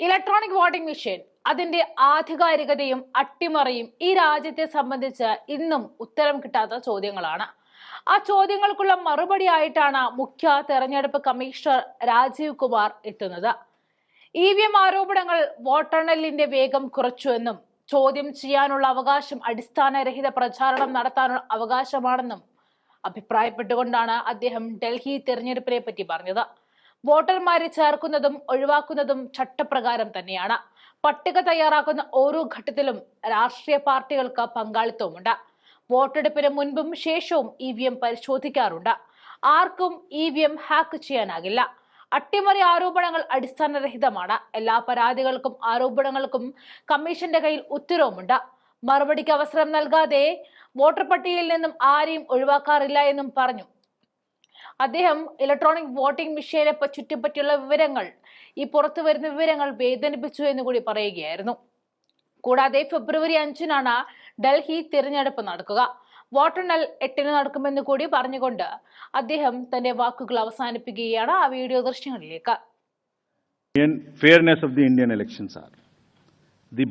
Electronic voting machine അതിന്റെ ആധികാരികതയും അട്ടിമറിയും ഈ രാജ്യത്തെ സംബന്ധിച്ച് ഇന്നും ഉത്തരം കിട്ടാത്ത ചോദ്യങ്ങളാണ്. ആ ചോദ്യങ്ങൾക്കുള്ള മറുപടിയായിട്ടാണ് മുഖ്യ തെരഞ്ഞെടുപ്പ് കമ്മീഷണർ രാജീവ് കുമാർ എത്തുന്നത്. EVM ആരോപണങ്ങൾ വോട്ടെണ്ണലിന്റെ വേഗം കുറച്ചുവെന്നും ചോദ്യം ചെയ്യാനുള്ള അവകാശം അടിസ്ഥാനരഹിത പ്രചാരണം നടത്താനുള്ള അവകാശമാണെന്നും അഭിപ്രായപ്പെട്ടുകൊണ്ടാണ് അദ്ദേഹം ഡൽഹി തെരഞ്ഞെടുപ്പിനെ പറ്റി പറഞ്ഞത്. വോട്ടർമാരെ ചേർക്കുന്നതും ഒഴിവാക്കുന്നതും ചട്ടപ്രകാരം തന്നെയാണ്. പട്ടിക തയ്യാറാക്കുന്ന ഓരോ ഘട്ടത്തിലും രാഷ്ട്രീയ പാർട്ടികൾക്ക് പങ്കാളിത്തവുമുണ്ട്. വോട്ടെടുപ്പിന് മുൻപും ശേഷവും EVM പരിശോധിക്കാറുണ്ട്. ആർക്കും EVM ഹാക്ക് ചെയ്യാനാകില്ല. അട്ടിമറി ആരോപണങ്ങൾ അടിസ്ഥാനരഹിതമാണ്. എല്ലാ പരാതികൾക്കും ആരോപണങ്ങൾക്കും കമ്മീഷന്റെ കയ്യിൽ ഉത്തരവുമുണ്ട്. മറുപടിക്ക് അവസരം നൽകാതെ വോട്ടർ പട്ടികയിൽ നിന്നും ആരെയും ഒഴിവാക്കാറില്ല എന്നും പറഞ്ഞു. അദ്ദേഹം ഇലക്ട്രോണിക് വോട്ടിംഗ് മെഷീനെ ചുറ്റിപ്പറ്റിയുള്ള വിവരങ്ങൾ, ഈ പുറത്തു വരുന്ന വിവരങ്ങൾ വേദനിപ്പിച്ചു എന്ന് കൂടി പറയുകയായിരുന്നു. കൂടാതെ ഫെബ്രുവരി 5-നാണ് ഡൽഹി തിരഞ്ഞെടുപ്പ് നടക്കുക. വോട്ടെണ്ണൽ 8-ന് നടക്കുമെന്ന് കൂടി പറഞ്ഞുകൊണ്ട് അദ്ദേഹം തന്റെ വാക്കുകൾ അവസാനിപ്പിക്കുകയാണ്. ആ video ദൃശ്യങ്ങളിലേക്ക്. Fairness of the Indian elections are. The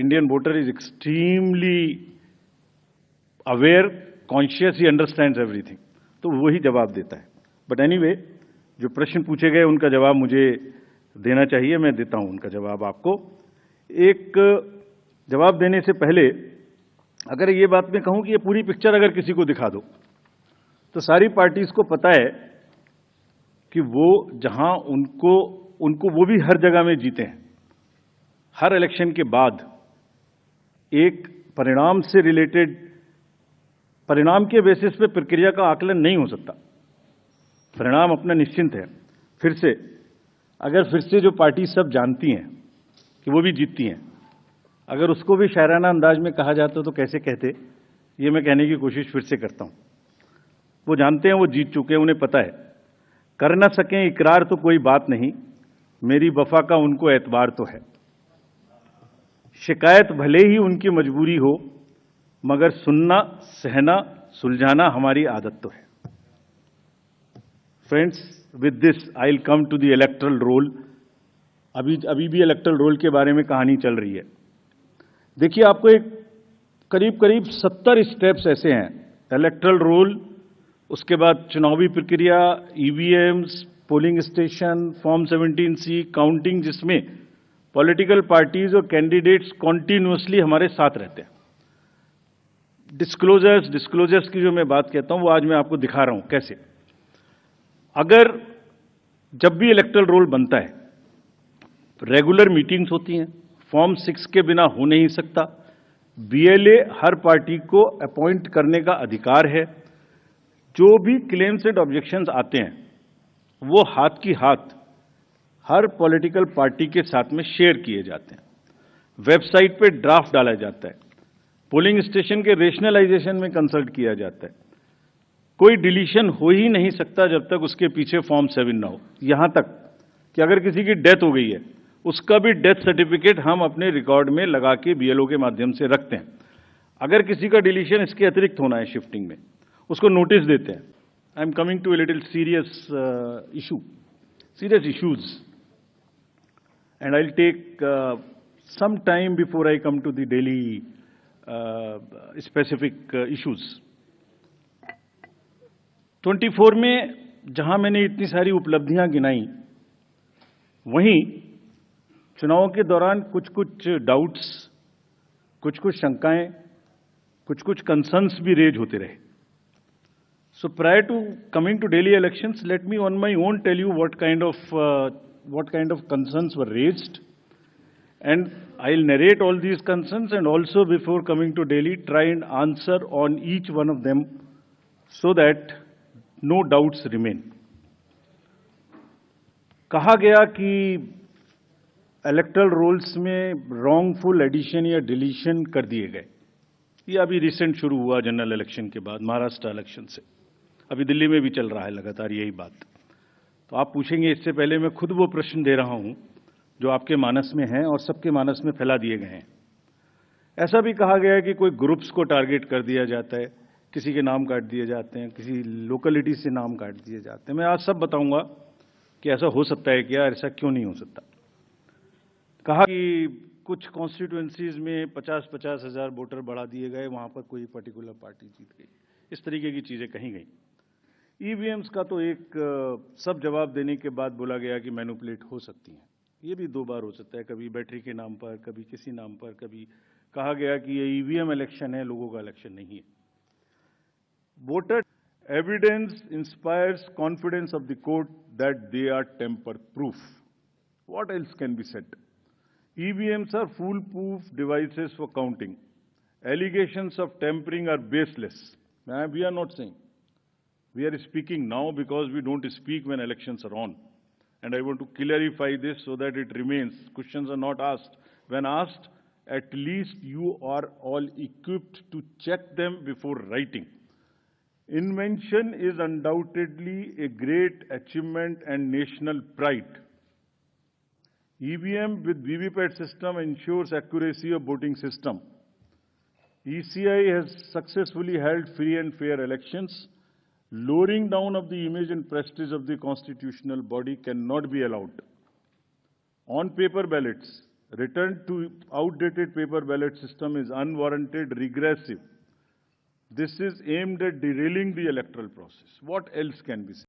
Indian voter is extremely aware, conscious, he understands everything. तो वही जवाब देता है. बट एनीवे, जो प्रश्न पूछे गए उनका जवाब मुझे देना चाहिए, मैं देता हूं उनका जवाब आपको. एक जवाब देने से पहले अगर ये बात मैं कहूं कि ये पूरी पिक्चर अगर किसी को दिखा दो तो सारी पार्टीज को पता है कि वो जहां उनको वो भी हर जगह में जीते हैं. हर इलेक्शन के बाद एक परिणाम से रिलेटेड, परिणाम के बेसिस पे प्रक्रिया का आकलन नहीं हो सकता. परिणाम अपना निश्चिंत है. फिर से जो पार्टी सब जानती हैं कि वो भी जीतती हैं, अगर उसको भी शायराना अंदाज में कहा जाता तो कैसे कहते, ये मैं कहने की कोशिश फिर से करता हूं. वो जानते हैं, वो जीत चुके हैं, उन्हें पता है. कर न सकें इकरार तो कोई बात नहीं, मेरी वफा का उनको एतबार तो है. शिकायत भले ही उनकी मजबूरी हो, मगर सुनना, सहना, सुलझाना हमारी आदत तो है. Friends, with this I will come to the electoral roll. अभी भी इलेक्टरल रोल के बारे में कहानी चल रही है. देखिए, आपको एक करीब 70 स्टेप्स ऐसे हैं. इलेक्टरल रोल, उसके बाद चुनावी प्रक्रिया, EVMs, polling station, form 17C, counting, जिसमें पॉलिटिकल पार्टीज और कैंडिडेट्स कॉन्टिन्यूसली हमारे साथ रहते हैं. डिस्क्लोजर्स की जो मैं बात कहता हूं वो आज मैं आपको दिखा रहा हूं कैसे. अगर जब भी इलेक्टरल रोल बनता है तो रेगुलर मीटिंग्स होती हैं. फॉर्म 6 के बिना हो नहीं सकता. BLA हर पार्टी को अपॉइंट करने का अधिकार है. जो भी क्लेम्स एंड ऑब्जेक्शंस आते हैं वो हाथ की हाथ हर पॉलिटिकल पार्टी के साथ में शेयर किए जाते हैं. वेबसाइट पे ड्राफ्ट डाला जाता है. पोलिंग स्टेशन के रेशनलाइजेशन में कंसल्ट किया जाता है. कोई डिलीशन हो ही नहीं सकता जब तक उसके पीछे फॉर्म 7 ना हो. यहां तक कि अगर किसी की डेथ हो गई है, उसका भी डेथ सर्टिफिकेट हम अपने रिकॉर्ड में लगा के BLO के माध्यम से रखते हैं. अगर किसी का डिलीशन इसके अतिरिक्त होना है शिफ्टिंग में, उसको नोटिस देते हैं. I am coming to a little serious issues and I will take some time before I come to the Delhi specific issues. 24 में जहां मैंने इतनी सारी उपलब्धियां गिनाई, वहीं चुनाव के दौरान कुछ डाउट्स, कुछ शंकाएं, कुछ कंसर्न्स भी रेज होते रहे. So prior to coming to Delhi elections, let me on my own tell you what kind of concerns were raised, and I'll narrate all these concerns, and also before coming to Delhi try and answer on each one of them so that no doubts remain. कहा गया कि electoral roles में wrongful addition या deletion कर दिए गए. ये अभी रिसेंट शुरू हुआ जनरल इलेक्शन के बाद, महाराष्ट्र इलेक्शन से. अभी दिल्ली में भी चल रहा है लगातार यही बात. तो आप पूछेंगे, इससे पहले मैं खुद वो प्रश्न दे रहा हूं जो आपके मानस में हैं और सबके मानस में फैला दिए गए हैं. ऐसा भी कहा गया है कि कोई ग्रुप्स को टारगेट कर दिया जाता है, किसी के नाम काट दिए जाते हैं, किसी लोकेलिटी से नाम काट दिए जाते हैं. मैं आज सब बताऊंगा कि ऐसा हो सकता है क्या, ऐसा क्यों नहीं हो सकता. कहा कि कुछ कॉन्स्टिट्यूएंसीज में 50-50 हजार वोटर बढ़ा दिए गए, वहां पर कोई पर्टिकुलर पार्टी जीत गई, इस तरीके की चीजें कही गई। ईवीएम्स का तो एक सब जवाब देने के बाद बोला गया कि मैनिपुलेट हो सकती हैं। ये भी 2 बार हो सकता है, कभी बैटरी के नाम पर, कभी किसी नाम पर, कभी कहा गया कि ये ईवीएम इलेक्शन है, लोगों का इलेक्शन नहीं है। Voter evidence inspires confidence of the court that they are temper proof. What else can be said? EVMs are foolproof devices for counting. Allegations of tampering are baseless. We are not saying. We are speaking now because we don't speak when elections are on. And I want to clarify this so that it remains. Questions are not asked. When asked, at least you are all equipped to check them before writing. Invention is undoubtedly a great achievement and national pride. EVM with VVPAT system ensures accuracy of voting system. ECI has successfully held free and fair elections. Lowering down of the image and prestige of the constitutional body cannot be allowed. On paper ballots, return to outdated paper ballot system is unwarranted, regressive. This is aimed at derailing the electoral process. What else can be said?